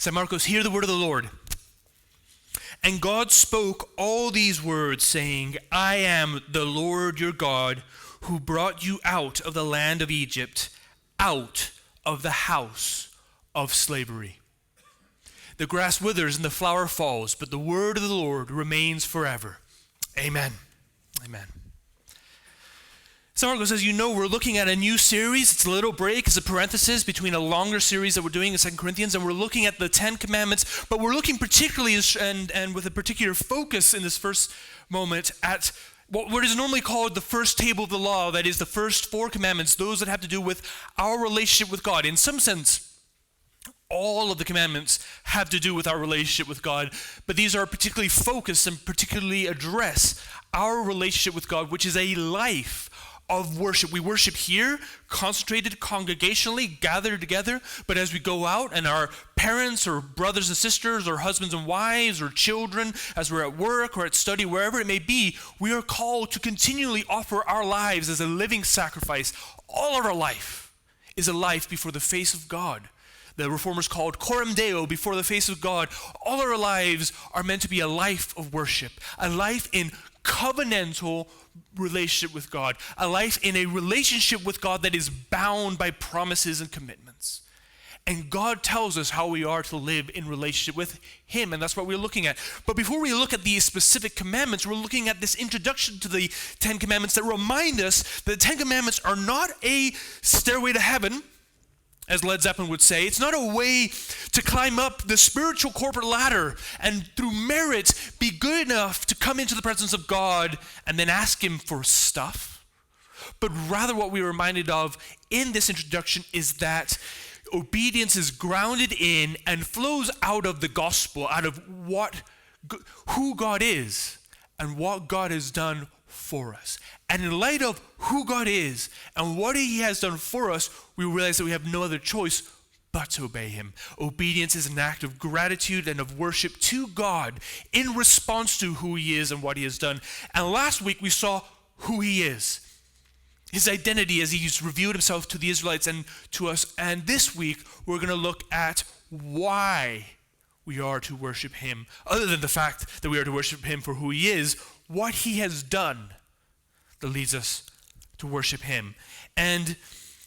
St. Marcos, hear the word of the Lord. And God spoke all these words, saying, I am the Lord your God, who brought you out of the land of Egypt, out of the house of slavery. The grass withers and the flower falls, but the word of the Lord remains forever. Amen. Amen. St. Marcos, as you know, we're looking at a new series. It's a little break. It's a parenthesis between a longer series that we're doing in 2 Corinthians, and we're looking at the 10 Commandments, but we're looking particularly, and with a particular focus in this first moment, at what is normally called the first table of the law, that is the first 4 commandments, those that have to do with our relationship with God. In some sense, all of the commandments have to do with our relationship with God, but these are particularly focused and particularly address our relationship with God, which is a life of worship. We worship here, concentrated congregationally, gathered together, but as we go out and our parents or brothers and sisters or husbands and wives or children, as we're at work or at study, wherever it may be, we are called to continually offer our lives as a living sacrifice. All of our life is a life before the face of God. The Reformers called coram Deo, before the face of God. All our lives are meant to be a life of worship, a life in covenantal relationship with God, a life in a relationship with God that is bound by promises and commitments. And God tells us how we are to live in relationship with Him, and that's what we're looking at. But before we look at these specific commandments, we're looking at this introduction to the 10 Commandments that remind us that the 10 Commandments are not a stairway to heaven, as Led Zeppelin would say. It's not a way to climb up the spiritual corporate ladder and through merit be good enough to come into the presence of God and then ask Him for stuff. But rather what we're reminded of in this introduction is that obedience is grounded in and flows out of the gospel, out of who God is and what God has done for us. And in light of who God is and what He has done for us, we realize that we have no other choice but to obey Him. Obedience is an act of gratitude and of worship to God in response to who He is and what He has done. And last week we saw who He is, His identity as He's revealed Himself to the Israelites and to us. And this week we're going to look at why we are to worship Him, other than the fact that we are to worship Him for who He is, what He has done that leads us to worship Him. And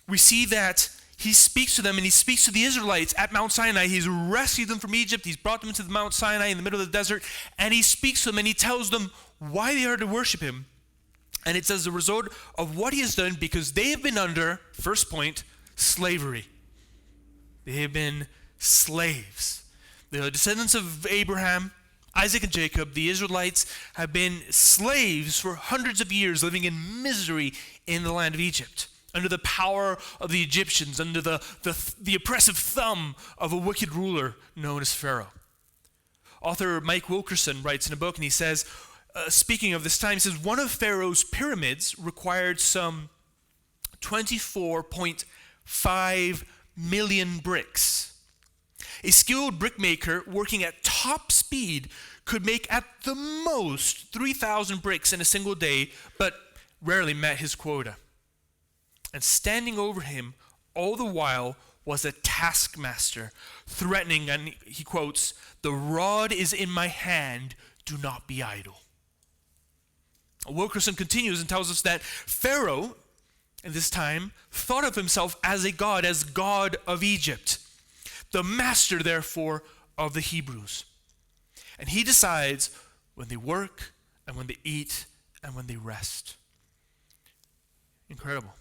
we see that He speaks to them, and He speaks to the Israelites at Mount Sinai. He's rescued them from Egypt. He's brought them into the Mount Sinai in the middle of the desert, and He speaks to them and He tells them why they are to worship Him. And it's as a result of what He has done, because they have been under, first point, slavery. They have been slaves. The descendants of Abraham, Isaac and Jacob, the Israelites, have been slaves for hundreds of years, living in misery in the land of Egypt, under the power of the Egyptians, under the oppressive thumb of a wicked ruler known as Pharaoh. Author Mike Wilkerson writes in a book, and he says, speaking of this time, he says, one of Pharaoh's pyramids required some 24.5 million bricks. A skilled brickmaker working at top speed could make at the most 3,000 bricks in a single day, but rarely met his quota. And standing over him all the while was a taskmaster, threatening, and he quotes, "The rod is in my hand, do not be idle." Wilkerson continues and tells us that Pharaoh, at this time, thought of himself as a god, as God of Egypt, the master, therefore, of the Hebrews. And he decides when they work and when they eat and when they rest. Incredible.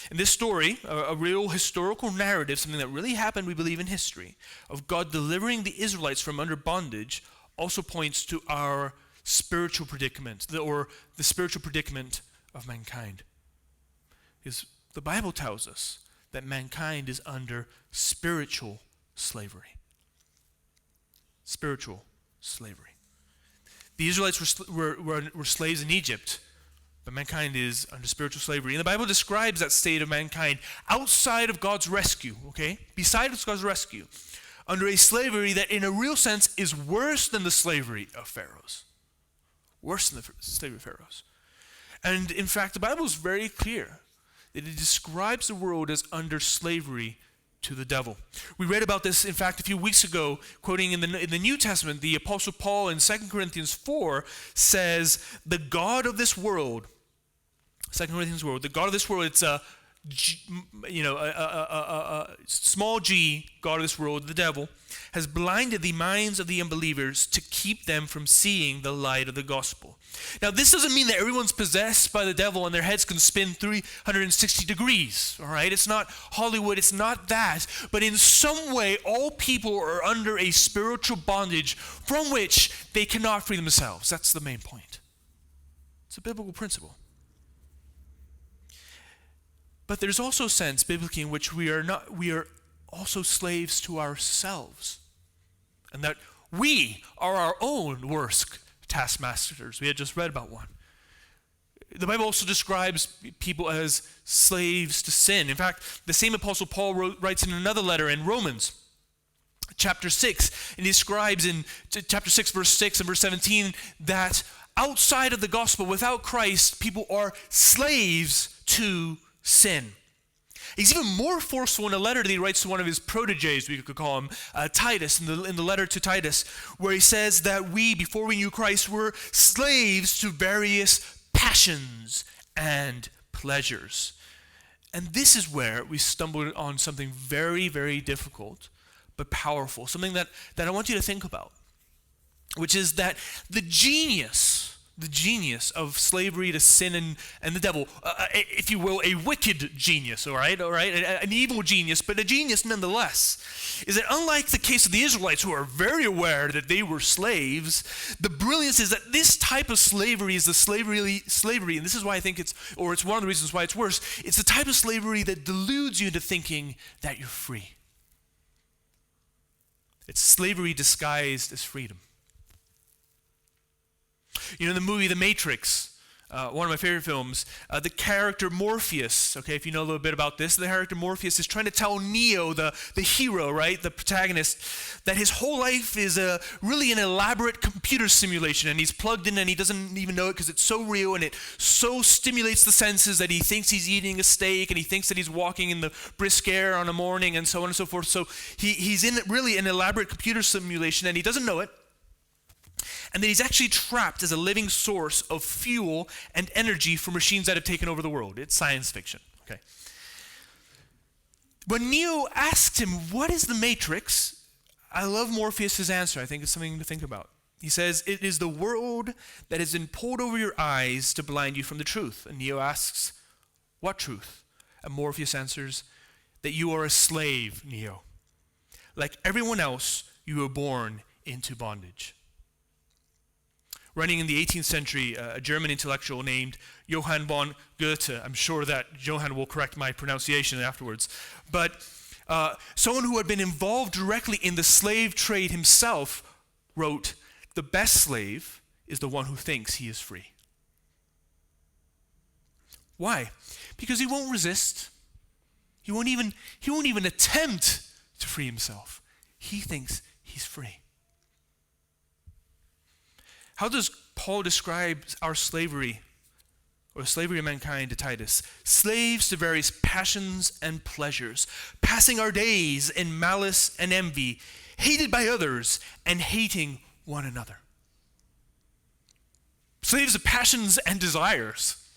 In this story, a real historical narrative, something that really happened, we believe, in history, of God delivering the Israelites from under bondage, also points to our spiritual predicament, or the spiritual predicament of mankind. Because the Bible tells us that mankind is under spiritual slavery. Spiritual slavery. The Israelites were slaves in Egypt, but mankind is under spiritual slavery. And the Bible describes that state of mankind outside of God's rescue, okay? Beside God's rescue, under a slavery that in a real sense is worse than the slavery of Pharaohs. Worse than the slavery of Pharaohs. And in fact, the Bible is very clear that it describes the world as under slavery to the devil. We read about this, in fact, a few weeks ago, quoting in the New Testament. The Apostle Paul in 2 Corinthians 4 says, the God of this world, 2 Corinthians world, the God of this world, it's a small g, God of this world, the devil, has blinded the minds of the unbelievers to keep them from seeing the light of the gospel. Now, this doesn't mean that everyone's possessed by the devil and their heads can spin 360 degrees, all right? It's not Hollywood, it's not that. But in some way, all people are under a spiritual bondage from which they cannot free themselves. That's the main point. It's a biblical principle. But there's also a sense, biblically, in which we are also slaves to ourselves. And that we are our own worst taskmasters. We had just read about one. The Bible also describes people as slaves to sin. In fact, the same Apostle Paul writes in another letter in Romans, chapter 6, and he describes in chapter 6, verse 6 and verse 17, that outside of the gospel, without Christ, people are slaves to sin. He's even more forceful in a letter that he writes to one of his proteges, we could call him, Titus, in the letter to Titus, where he says that we, before we knew Christ, were slaves to various passions and pleasures. And this is where we stumbled on something very, very difficult, but powerful, something that I want you to think about, which is that the genius of slavery to sin and the devil, if you will, a wicked genius, all right, an evil genius, but a genius nonetheless, is that unlike the case of the Israelites, who are very aware that they were slaves, the brilliance is that this type of slavery is the slavery, and this is why I think it's one of the reasons why it's worse, it's the type of slavery that deludes you into thinking that you're free. It's slavery disguised as freedom. You know, in the movie The Matrix, one of my favorite films, the character Morpheus, okay, if you know a little bit about this, the character Morpheus is trying to tell Neo, the hero, right, the protagonist, that his whole life is really an elaborate computer simulation, and he's plugged in and he doesn't even know it because it's so real and it so stimulates the senses that he thinks he's eating a steak and he thinks that he's walking in the brisk air on a morning and so on and so forth. So he's in really an elaborate computer simulation and he doesn't know it. And that he's actually trapped as a living source of fuel and energy for machines that have taken over the world. It's science fiction, okay? When Neo asked him, what is the Matrix? I love Morpheus' answer. I think it's something to think about. He says, it is the world that has been pulled over your eyes to blind you from the truth. And Neo asks, what truth? And Morpheus answers, that you are a slave, Neo. Like everyone else, you were born into bondage. Running in the 18th century, a German intellectual named Johann von Goethe. I'm sure that Johann will correct my pronunciation afterwards. But someone who had been involved directly in the slave trade himself wrote, the best slave is the one who thinks he is free. Why? Because he won't resist. He won't even attempt to free himself. He thinks he's free. How does Paul describe our slavery, or slavery of mankind, to Titus? Slaves to various passions and pleasures, passing our days in malice and envy, hated by others and hating one another. Slaves to passions and desires.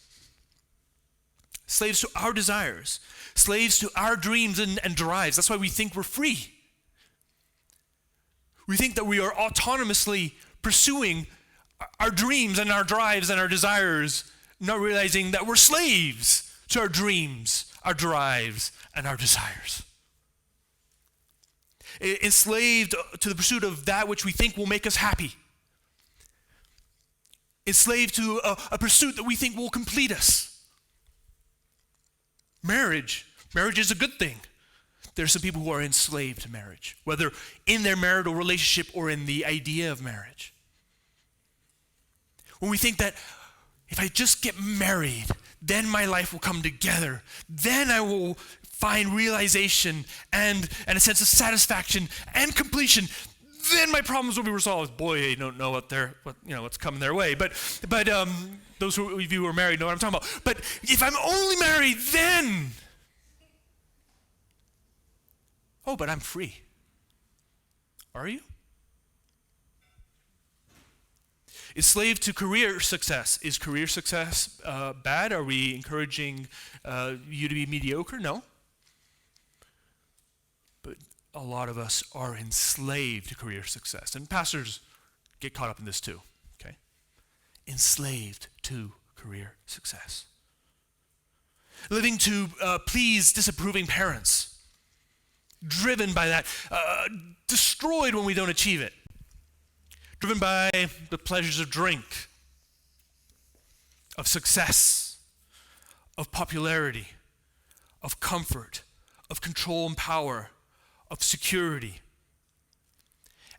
Slaves to our desires. Slaves to our dreams and drives. That's why we think we're free. We think that we are autonomously pursuing our dreams and our drives and our desires, not realizing that we're slaves to our dreams, our drives, and our desires. Enslaved to the pursuit of that which we think will make us happy. Enslaved to a pursuit that we think will complete us. Marriage is a good thing. There are some people who are enslaved to marriage, whether in their marital relationship or in the idea of marriage. When we think that if I just get married, then my life will come together. Then I will find realization and a sense of satisfaction and completion. Then my problems will be resolved. Boy, they don't know what's coming their way. But those of you who are married know what I'm talking about. But if I'm only married, then Oh, but I'm free. Are you? Enslaved to career success. Is career success bad? Are we encouraging you to be mediocre? No. But a lot of us are enslaved to career success. And pastors get caught up in this too. Okay? Enslaved to career success. Living to please disapproving parents. Driven by that. Destroyed when we don't achieve it. Driven by the pleasures of drink, of success, of popularity, of comfort, of control and power, of security.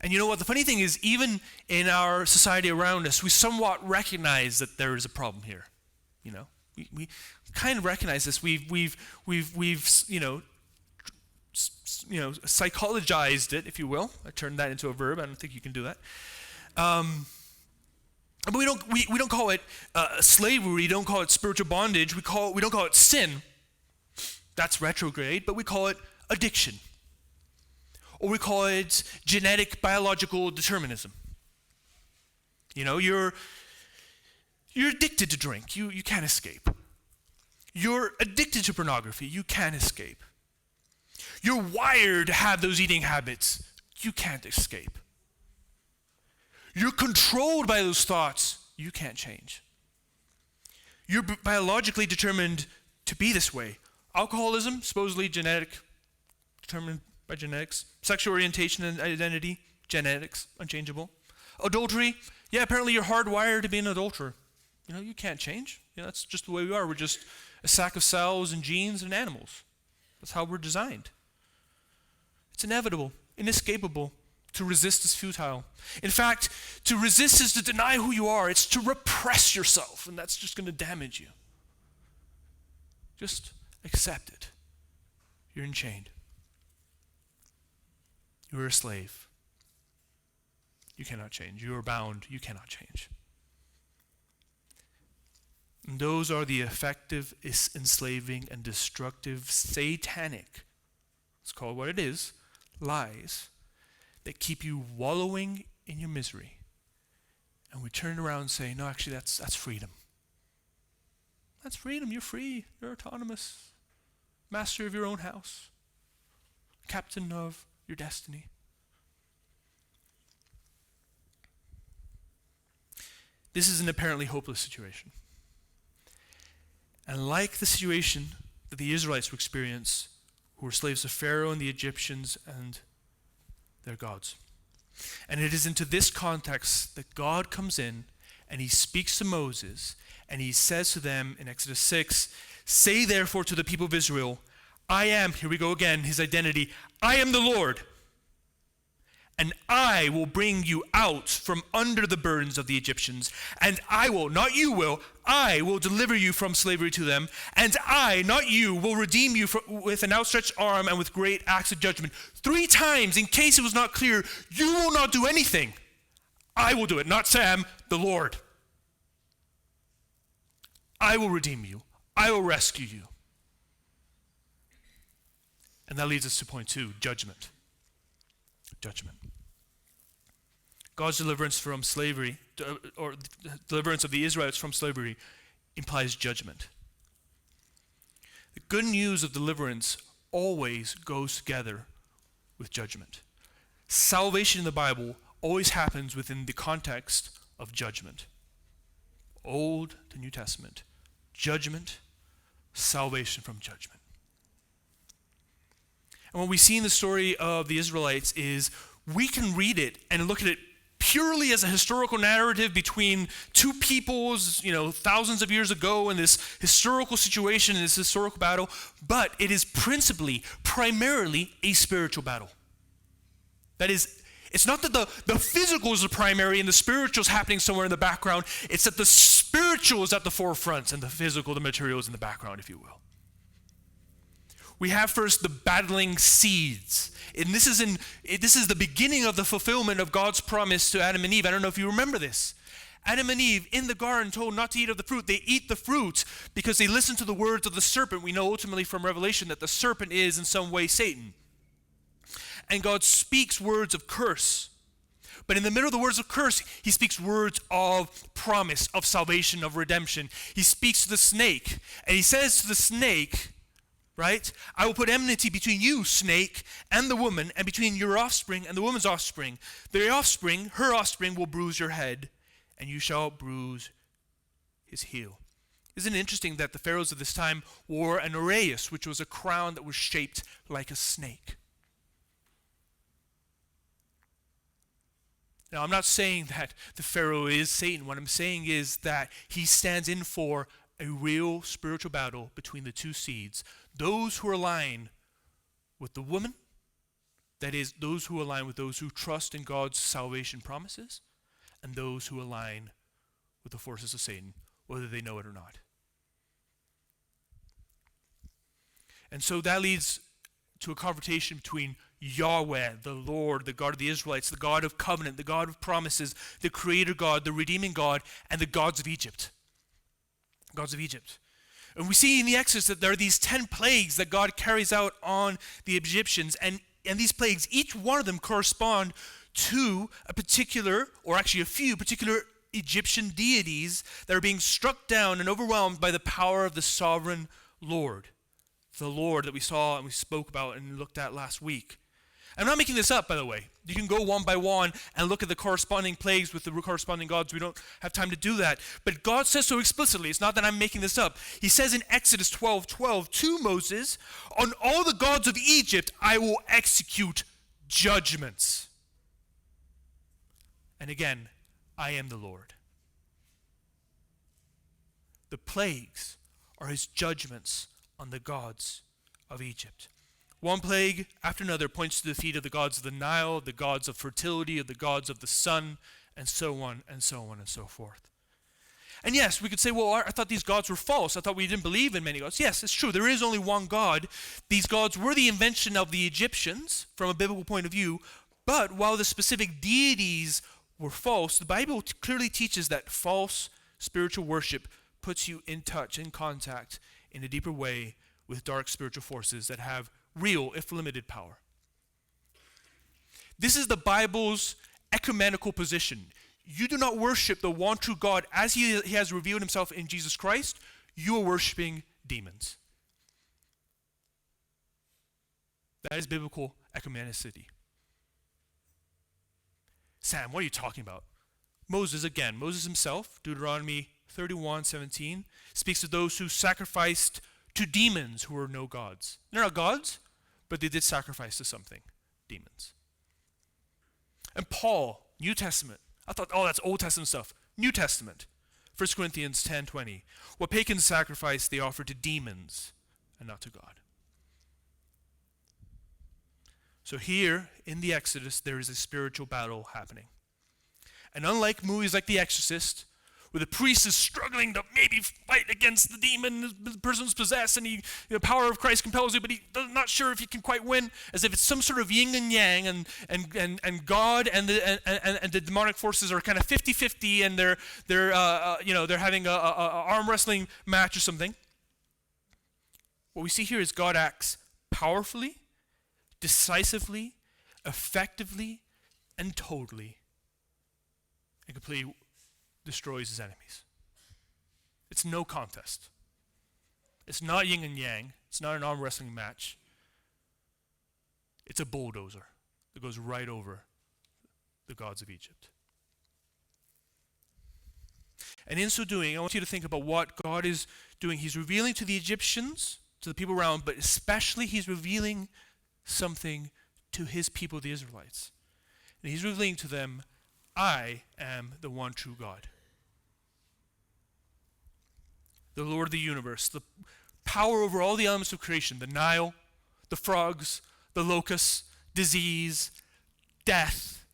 And you know what? The funny thing is, even in our society around us, we somewhat recognize that there is a problem here. You know, we kind of recognize this. We've psychologized it, if you will. I turned that into a verb. I don't think you can do that. But we don't call it slavery. We don't call it spiritual bondage. We don't call it sin. That's retrograde. But we call it addiction, or we call it genetic biological determinism. You know, you're addicted to drink. You can't escape. You're addicted to pornography. You can't escape. You're wired to have those eating habits. You can't escape. You're controlled by those thoughts. You can't change. You're biologically determined to be this way. Alcoholism, supposedly determined by genetics. Sexual orientation and identity, genetics, unchangeable. Adultery, yeah, apparently you're hardwired to be an adulterer. You know, you can't change. You know, that's just the way we are. We're just a sack of cells and genes and animals. That's how we're designed. It's inevitable, inescapable. To resist is futile. In fact, to resist is to deny who you are. It's to repress yourself, and that's just going to damage you. Just accept it. You're enchained. You're a slave. You cannot change. You are bound. You cannot change. And those are the effective, enslaving, and destructive, satanic, let's call it what it is, lies that keep you wallowing in your misery. And we turn around and say, no, actually, that's freedom. That's freedom. You're free. You're autonomous. Master of your own house. Captain of your destiny. This is an apparently hopeless situation. And like the situation that the Israelites would experience, who were slaves of Pharaoh and the Egyptians and their gods. And it is into this context that God comes in and he speaks to Moses and he says to them in Exodus 6, say therefore to the people of Israel, I am, here we go again, his identity, I am the Lord, and I will bring you out from under the burdens of the Egyptians, and I will, not you will, I will deliver you from slavery to them, and I, not you, will redeem you with an outstretched arm and with great acts of judgment. 3 times, in case it was not clear, you will not do anything. I will do it, not Sam, the Lord. I will redeem you. I will rescue you. And that leads us to point 2, judgment. Judgment. God's deliverance from slavery, or deliverance of the Israelites from slavery, implies judgment. The good news of deliverance always goes together with judgment. Salvation in the Bible always happens within the context of judgment. Old to New Testament. Judgment, salvation from judgment. And what we see in the story of the Israelites is we can read it and look at it purely as a historical narrative between 2 peoples, thousands of years ago in this historical situation, in this historical battle, but it is primarily a spiritual battle. That is, it's not that the physical is the primary and the spiritual is happening somewhere in the background. It's that the spiritual is at the forefront and the physical, the material is in the background, if you will. We have first the battling seeds. And this is the beginning of the fulfillment of God's promise to Adam and Eve. I don't know if you remember this. Adam and Eve in the garden told not to eat of the fruit. They eat the fruit because they listened to the words of the serpent. We know ultimately from Revelation that the serpent is in some way Satan. and God speaks words of curse. But in the middle of the words of curse, he speaks words of promise, of salvation, of redemption. He speaks to the snake, and he says to the snake, right, I will put enmity between you, snake, and the woman, and between your offspring and the woman's offspring. Their offspring, her offspring, will bruise your head, and you shall bruise his heel. Isn't it interesting that the pharaohs of this time wore an aureus, which was a crown that was shaped like a snake? Now, I'm not saying that the Pharaoh is Satan. What I'm saying is that he stands in for a real spiritual battle between the two seeds. Those who align with the woman, that is, those who align with those who trust in God's salvation promises, and those who align with the forces of Satan, whether they know it or not. And so that leads to a confrontation between Yahweh, the Lord, the God of the Israelites, the God of covenant, the God of promises, the creator God, the redeeming God, and the gods of Egypt. Gods of Egypt. And we see in the Exodus that there are these 10 plagues that God carries out on the Egyptians, and these plagues, each one of them correspond to a particular, or actually a few particular Egyptian deities that are being struck down and overwhelmed by the power of the sovereign Lord. The Lord that we saw and we spoke about and looked at last week. I'm not making this up, by the way. You can go one by one and look at the corresponding plagues with the corresponding gods. We don't have time to do that. But God says so explicitly. It's not that I'm making this up. He says in Exodus 12:12 to Moses, on all the gods of Egypt I will execute judgments. And again, I am the Lord. The plagues are his judgments on the gods of Egypt. One plague after another points to the feet of the gods of the Nile, the gods of fertility, of the gods of the sun, and so on and so on and so forth. And yes, we could say, well, I thought these gods were false. I thought we didn't believe in many gods. Yes, it's true. There is only one God. These gods were the invention of the Egyptians from a biblical point of view. But while the specific deities were false, the Bible clearly teaches that false spiritual worship puts you in touch, in contact, in a deeper way with dark spiritual forces that have real, if limited, power. This is the Bible's ecumenical position. You do not worship the one true God as he has revealed himself in Jesus Christ. You are worshiping demons. That is biblical ecumenicity. Sam, what are you talking about? Moses himself, Deuteronomy 31:17, speaks of those who sacrificed to demons who were no gods. They're not gods, but they did sacrifice to something, demons. And Paul, New Testament, I thought, that's Old Testament stuff. New Testament, 1 Corinthians 10:20. What pagans sacrifice, they offer to demons and not to God. So here in the Exodus, there is a spiritual battle happening. And unlike movies like The Exorcist, where the priest is struggling to maybe fight against the demon, the person's possessed, and the power of Christ compels you, but he's not sure if he can quite win, as if it's some sort of yin and yang, and God and the demonic forces are kind of 50-50, and they're having a arm wrestling match or something. What we see here is God acts powerfully, decisively, effectively, and totally, and completely destroys his enemies. It's no contest. It's not yin and yang. It's not an arm wrestling match. It's a bulldozer that goes right over the gods of Egypt. And in so doing, I want you to think about what God is doing. He's revealing to the Egyptians, to the people around, but especially he's revealing something to his people, the Israelites. And he's revealing to them, I am the one true God. The Lord of the universe, the power over all the elements of creation, the Nile, the frogs, the locusts, disease, death.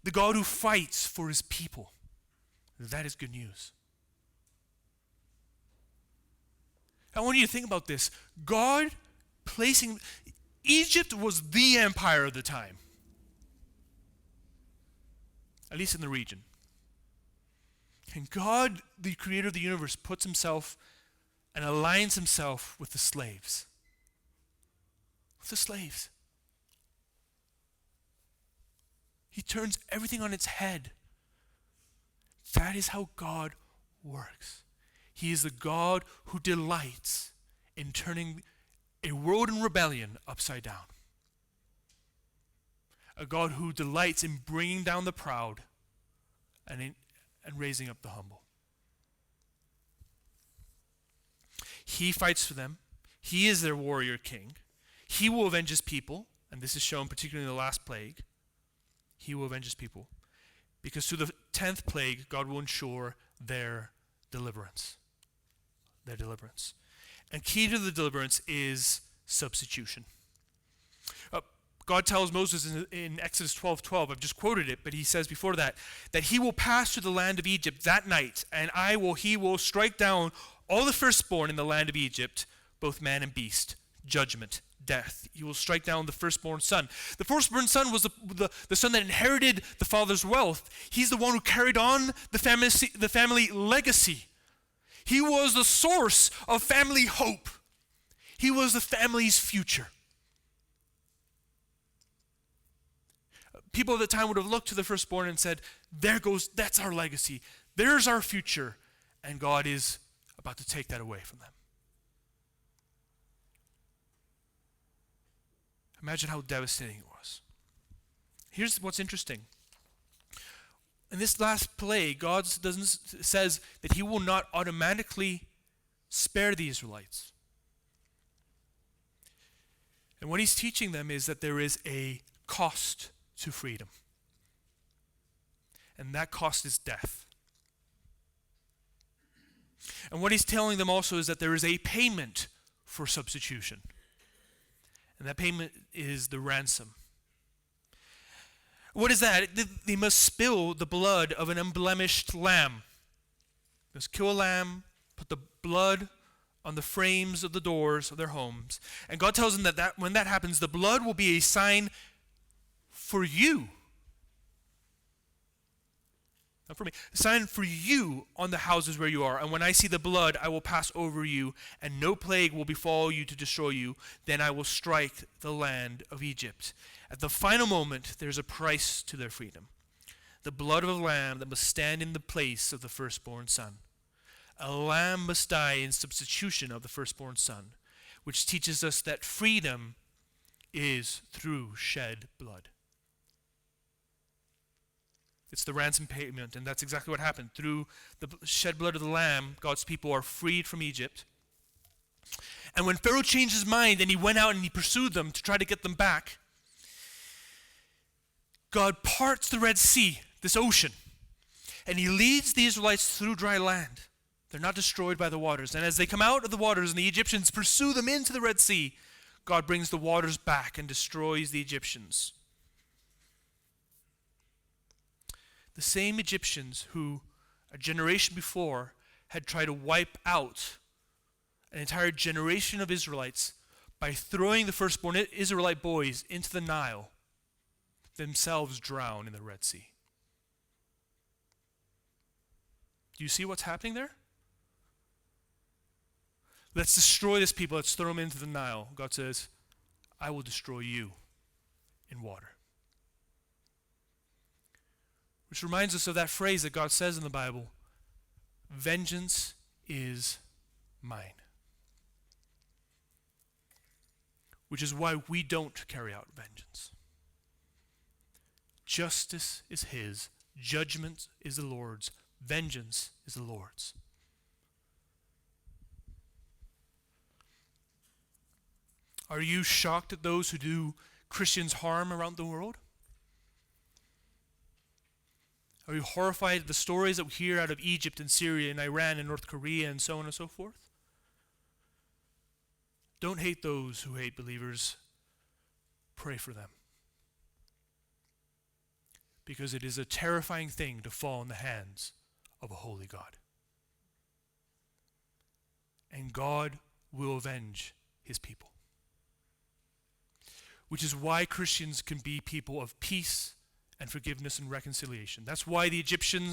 The God who fights for his people. That is good news. I want you to think about this. God placing, Egypt was the empire of the time. At least in the region. And God, the creator of the universe, puts himself and aligns himself with the slaves. the slaves. He turns everything on its head. That is how God works. He is the God who delights in turning a world in rebellion upside down. A God who delights in bringing down the proud and raising up the humble. He fights for them. He is their warrior king. He will avenge his people, and this is shown particularly in the last plague. He will avenge his people, because through the 10th plague, God will ensure their deliverance. Their deliverance. And key to the deliverance is substitution. God tells Moses in Exodus 12:12, I've just quoted it, but he says before that he will pass through the land of Egypt that night, and he will strike down all the firstborn in the land of Egypt, both man and beast, judgment, death. He will strike down the firstborn son. The firstborn son was the son that inherited the father's wealth. He's the one who carried on the family legacy. He was the source of family hope. He was the family's future. People at the time would have looked to the firstborn and said, that's our legacy. There's our future. And God is about to take that away from them. Imagine how devastating it was. Here's what's interesting. In this last plague, God says that he will not automatically spare the Israelites. And what he's teaching them is that there is a cost to freedom. And that cost is death. And what he's telling them also is that there is a payment for substitution. And that payment is the ransom. What is that? They must spill the blood of an unblemished lamb. They must kill a lamb, put the blood on the frames of the doors of their homes. And God tells them that when that happens, the blood will be a sign for you. Not for me. A sign for you on the houses where you are. And when I see the blood, I will pass over you, and no plague will befall you to destroy you. Then I will strike the land of Egypt. At the final moment, there's a price to their freedom. The blood of a lamb that must stand in the place of the firstborn son. A lamb must die in substitution of the firstborn son, which teaches us that freedom is through shed blood. It's the ransom payment, and that's exactly what happened. Through the shed blood of the lamb, God's people are freed from Egypt. And when Pharaoh changed his mind and he went out and he pursued them to try to get them back, God parts the Red Sea, this ocean, and he leads the Israelites through dry land. They're not destroyed by the waters. And as they come out of the waters and the Egyptians pursue them into the Red Sea, God brings the waters back and destroys the Egyptians. The same Egyptians who, a generation before, had tried to wipe out an entire generation of Israelites by throwing the firstborn Israelite boys into the Nile, themselves drown in the Red Sea. Do you see what's happening there? Let's destroy this people. Let's throw them into the Nile. God says, I will destroy you in water. Which reminds us of that phrase that God says in the Bible, vengeance is mine. Which is why we don't carry out vengeance. Justice is his, judgment is the Lord's, vengeance is the Lord's. Are you shocked at those who do Christians harm around the world? Are you horrified at the stories that we hear out of Egypt and Syria and Iran and North Korea and so on and so forth? Don't hate those who hate believers. Pray for them. Because it is a terrifying thing to fall in the hands of a holy God. And God will avenge his people. Which is why Christians can be people of peace and forgiveness and reconciliation. That's why the Egyptian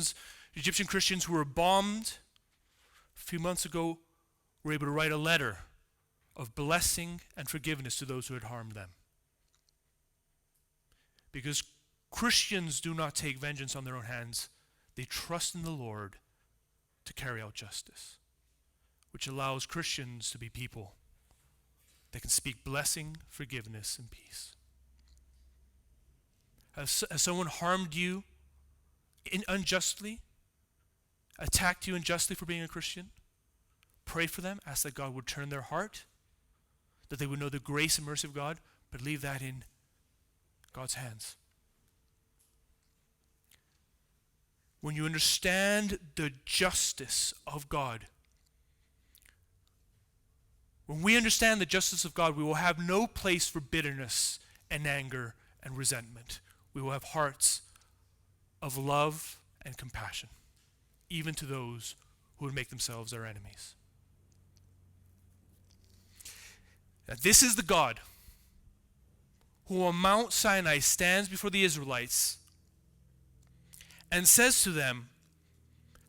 Christians who were bombed a few months ago were able to write a letter of blessing and forgiveness to those who had harmed them. Because Christians do not take vengeance on their own hands. They trust in the Lord to carry out justice, which allows Christians to be people that can speak blessing, forgiveness, and peace. Has someone harmed you unjustly, attacked you unjustly for being a Christian? Pray for them. Ask that God would turn their heart, that they would know the grace and mercy of God, but leave that in God's hands. When you understand the justice of God, when we understand the justice of God, we will have no place for bitterness and anger and resentment. We will have hearts of love and compassion, even to those who would make themselves our enemies. Now, this is the God who on Mount Sinai stands before the Israelites and says to them,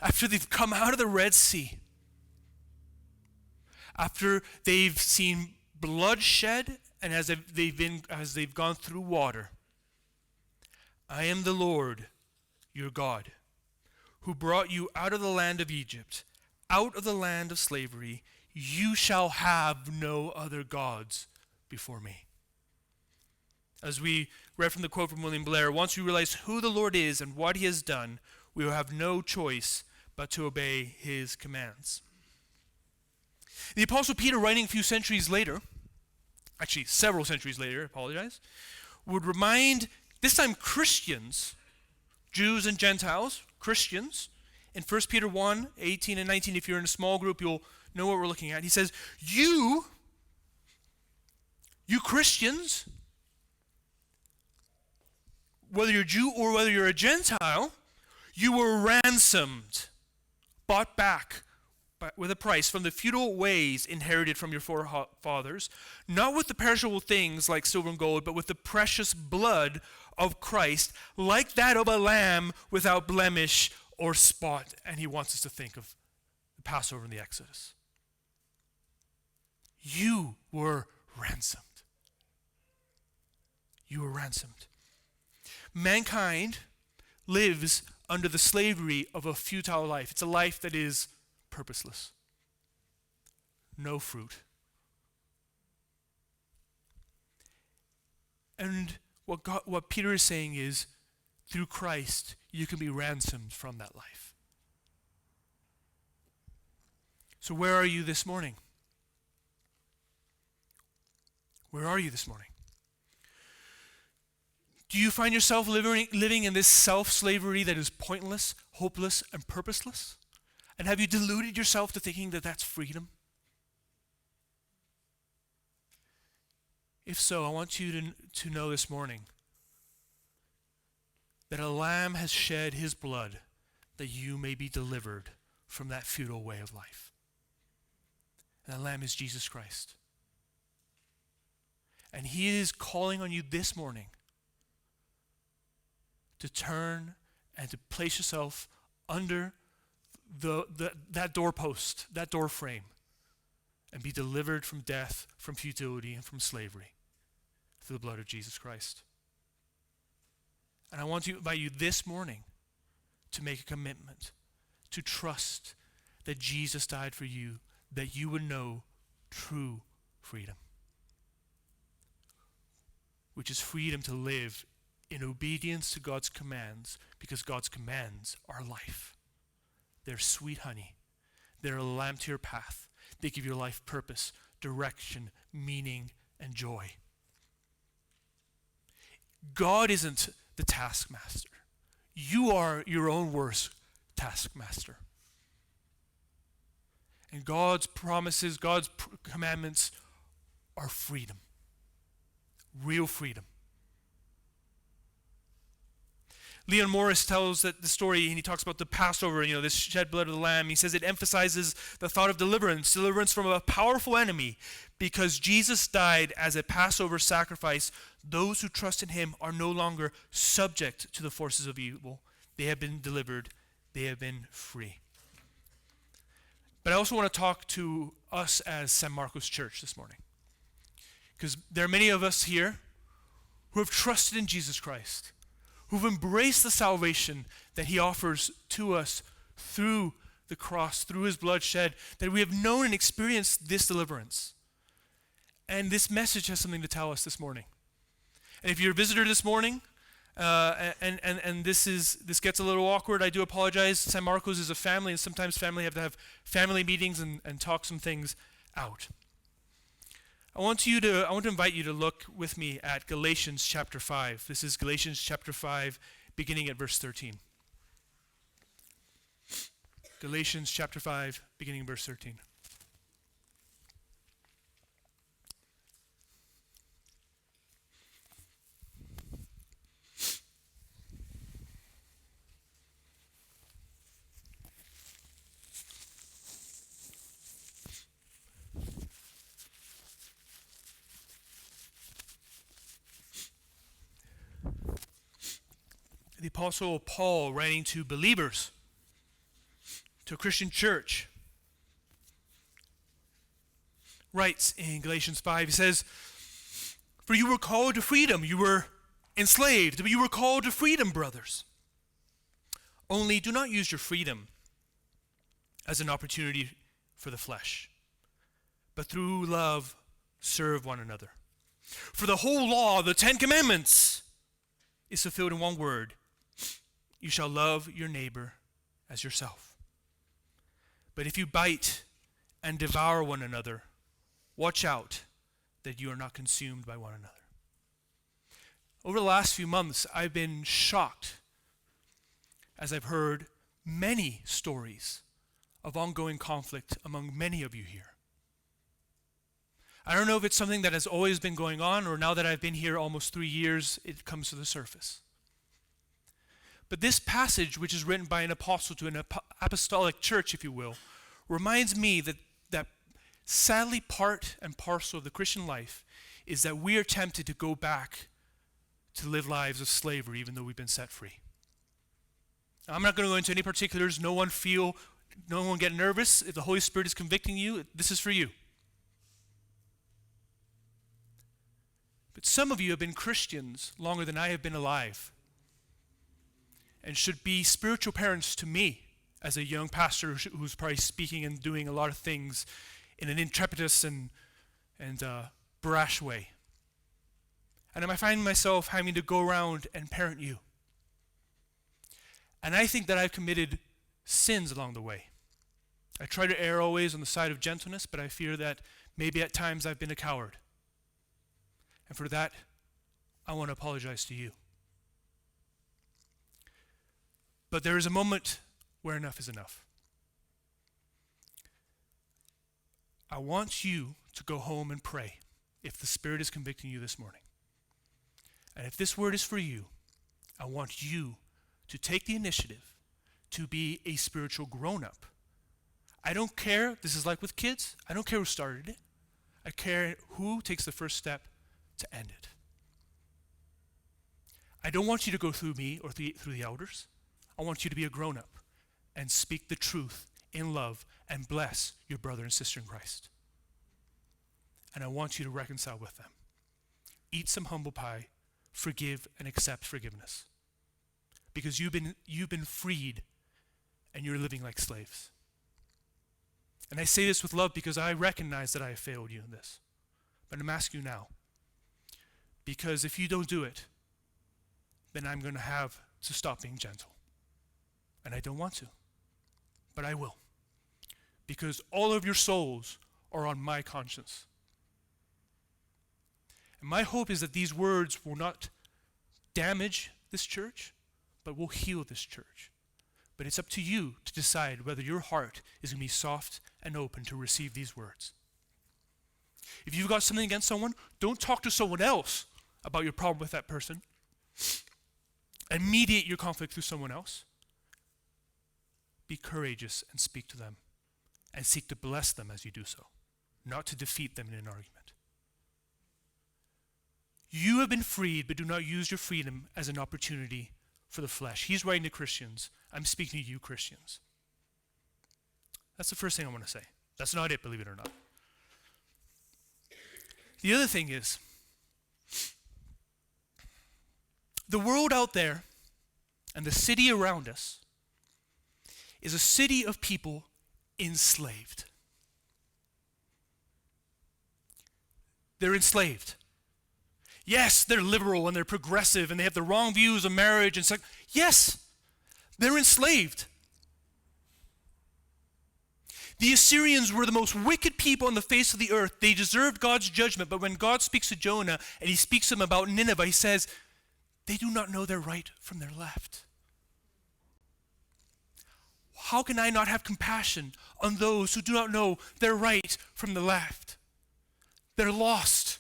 after they've come out of the Red Sea, after they've seen bloodshed and as they've gone through water, I am the Lord your God, who brought you out of the land of Egypt, out of the land of slavery. You shall have no other gods before me. As we read from the quote from William Blair, once we realize who the Lord is and what he has done, we will have no choice but to obey his commands. The Apostle Peter, writing a few centuries later, actually several centuries later, would remind, this time Christians, Jews and Gentiles, Christians, in 1 Peter 1, 18 and 19, if you're in a small group, you'll know what we're looking at. He says, you Christians, whether you're Jew or whether you're a Gentile, you were ransomed, bought back with a price from the futile ways inherited from your forefathers, not with the perishable things like silver and gold, but with the precious blood of Christ, like that of a lamb without blemish or spot. And he wants us to think of the Passover and the Exodus. You were ransomed. You were ransomed. Mankind lives under the slavery of a futile life. It's a life that is purposeless. No fruit. And what Peter is saying is, through Christ, you can be ransomed from that life. So where are you this morning? Where are you this morning? Do you find yourself living in this self-slavery that is pointless, hopeless, and purposeless? And have you deluded yourself to thinking that that's freedom? If so, I want you to know this morning that a lamb has shed his blood that you may be delivered from that futile way of life. And that lamb is Jesus Christ. And he is calling on you this morning to turn and to place yourself under that doorpost, that door frame, and be delivered from death, from futility, and from slavery through the blood of Jesus Christ. And I want to invite you this morning to make a commitment, to trust that Jesus died for you, that you would know true freedom, which is freedom to live in obedience to God's commands, because God's commands are life. They're sweet honey. They're a lamp to your path. They give your life purpose, direction, meaning, and joy. God isn't the taskmaster. You are your own worst taskmaster. And God's promises, God's commandments are freedom. Real freedom. Leon Morris tells that the story, and he talks about the Passover, this shed blood of the lamb. He says it emphasizes the thought of deliverance from a powerful enemy. Because Jesus died as a Passover sacrifice, those who trust in him are no longer subject to the forces of evil. They have been delivered. They have been free. But I also want to talk to us as San Marcos Church this morning. Because there are many of us here who have trusted in Jesus Christ, who've embraced the salvation that he offers to us through the cross, through his blood shed, that we have known and experienced this deliverance. And this message has something to tell us this morning. And if you're a visitor this morning, and this gets a little awkward, I do apologize. San Marcos is a family, and sometimes family have to have family meetings and talk some things out. I want to invite you to look with me at Galatians chapter 5. This is Galatians chapter 5, beginning at verse 13. Galatians chapter 5, beginning verse 13. The Apostle Paul, writing to believers, to a Christian church, writes in Galatians 5, he says, "For you were called to freedom, you were enslaved, but you were called to freedom, brothers. Only do not use your freedom as an opportunity for the flesh, but through love serve one another. For the whole law, the 10 Commandments, is fulfilled in one word: you shall love your neighbor as yourself. But if you bite and devour one another, watch out that you are not consumed by one another." Over the last few months, I've been shocked as I've heard many stories of ongoing conflict among many of you here. I don't know if it's something that has always been going on, or now that I've been here almost 3 years, it comes to the surface. But this passage, which is written by an apostle to an apostolic church, if you will, reminds me that sadly part and parcel of the Christian life is that we are tempted to go back to live lives of slavery even though we've been set free. Now, I'm not going to go into any particulars. No one get nervous. If the Holy Spirit is convicting you, this is for you. But some of you have been Christians longer than I have been alive, and should be spiritual parents to me as a young pastor who's probably speaking and doing a lot of things in an intrepidous and brash way. And I find myself having to go around and parent you. And I think that I've committed sins along the way. I try to err always on the side of gentleness, but I fear that maybe at times I've been a coward. And for that, I want to apologize to you. But there is a moment where enough is enough. I want you to go home and pray if the Spirit is convicting you this morning. And if this word is for you, I want you to take the initiative to be a spiritual grown-up. I don't care, this is like with kids, I don't care who started it. I care who takes the first step to end it. I don't want you to go through me or through the elders. I want you to be a grown-up and speak the truth in love and bless your brother and sister in Christ. And I want you to reconcile with them. Eat some humble pie, forgive and accept forgiveness. Because you've been freed and you're living like slaves. And I say this with love because I recognize that I have failed you in this. But I'm asking you now. Because if you don't do it, then I'm going to have to stop being gentle. And I don't want to. But I will. Because all of your souls are on my conscience. And my hope is that these words will not damage this church, but will heal this church. But it's up to you to decide whether your heart is going to be soft and open to receive these words. If you've got something against someone, don't talk to someone else about your problem with that person and mediate your conflict through someone else. Be courageous and speak to them and seek to bless them as you do so, not to defeat them in an argument. You have been freed, but do not use your freedom as an opportunity for the flesh. He's writing to Christians. I'm speaking to you, Christians. That's the first thing I want to say. That's not it, believe it or not. The other thing is, the world out there and the city around us is a city of people enslaved. They're enslaved. Yes, they're liberal and they're progressive and they have the wrong views of marriage and sex. Yes, they're enslaved. The Assyrians were the most wicked people on the face of the earth. They deserved God's judgment, but when God speaks to Jonah and he speaks to him about Nineveh, he says, they do not know their right from their left. How can I not have compassion on those who do not know their right from the left? They're lost.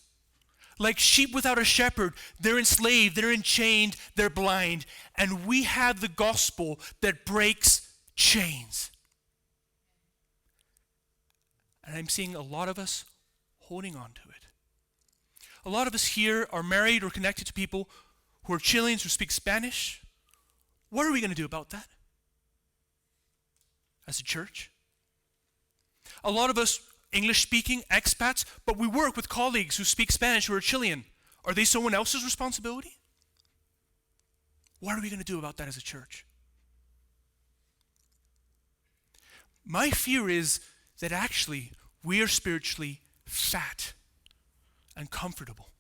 Like sheep without a shepherd, they're enslaved, they're enchained, they're blind. And we have the gospel that breaks chains. And I'm seeing a lot of us holding on to it. A lot of us here are married or connected to people who are Chileans who speak Spanish. What are we going to do about that as a church? A lot of us English-speaking expats, but we work with colleagues who speak Spanish who are Chilean. Are they someone else's responsibility? What are we going to do about that as a church? My fear is that actually we are spiritually fat and comfortable.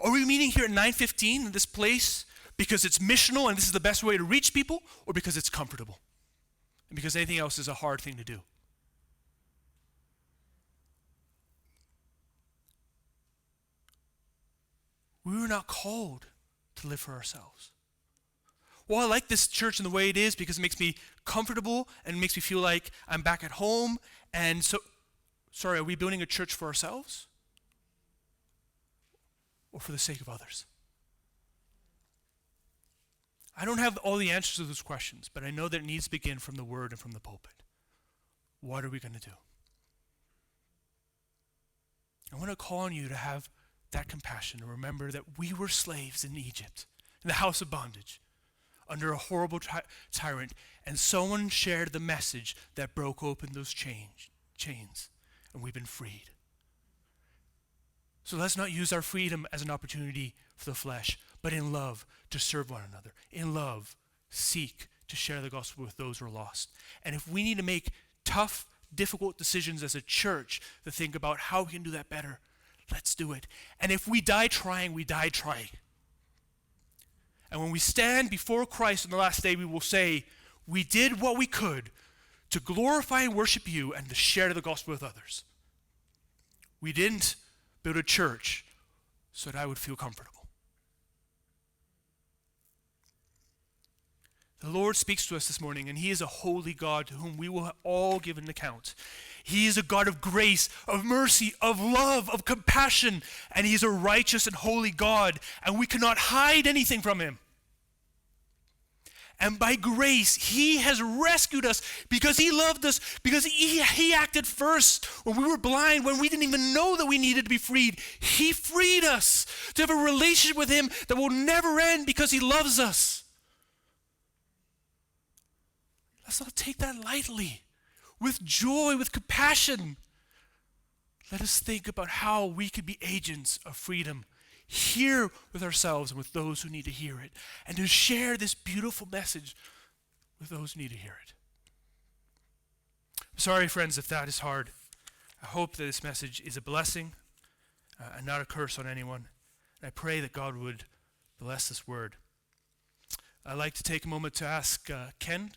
Are we meeting here at 9:15 in this place because it's missional and this is the best way to reach people, or because it's comfortable and because anything else is a hard thing to do? We were not called to live for ourselves. Well, I like this church in the way it is because it makes me comfortable and makes me feel like I'm back at home. And so, sorry, are we building a church for ourselves? Or for the sake of others? I don't have all the answers to those questions, but I know that it needs to begin from the word and from the pulpit. What are we going to do? I want to call on you to have that compassion, to remember that we were slaves in Egypt, in the house of bondage, under a horrible tyrant, and someone shared the message that broke open those chains, and we've been freed. So let's not use our freedom as an opportunity for the flesh, but in love to serve one another. In love, seek to share the gospel with those who are lost. And if we need to make tough, difficult decisions as a church to think about how we can do that better, let's do it. And if we die trying, we die trying. And when we stand before Christ on the last day, we will say, we did what we could to glorify and worship you and to share the gospel with others. We didn't build a church so that I would feel comfortable. The Lord speaks to us this morning, and he is a holy God to whom we will all give an account. He is a God of grace, of mercy, of love, of compassion, and he is a righteous and holy God, and we cannot hide anything from him. And by grace, he has rescued us because he loved us, because he acted first when we were blind, when we didn't even know that we needed to be freed. He freed us to have a relationship with him that will never end because he loves us. Let's not take that lightly. With joy, with compassion, let us think about how we could be agents of freedom here with ourselves and with those who need to hear it, and to share this beautiful message with those who need to hear it. Sorry, friends, if that is hard. I hope that this message is a blessing and not a curse on anyone. And I pray that God would bless this word. I'd like to take a moment to ask Ken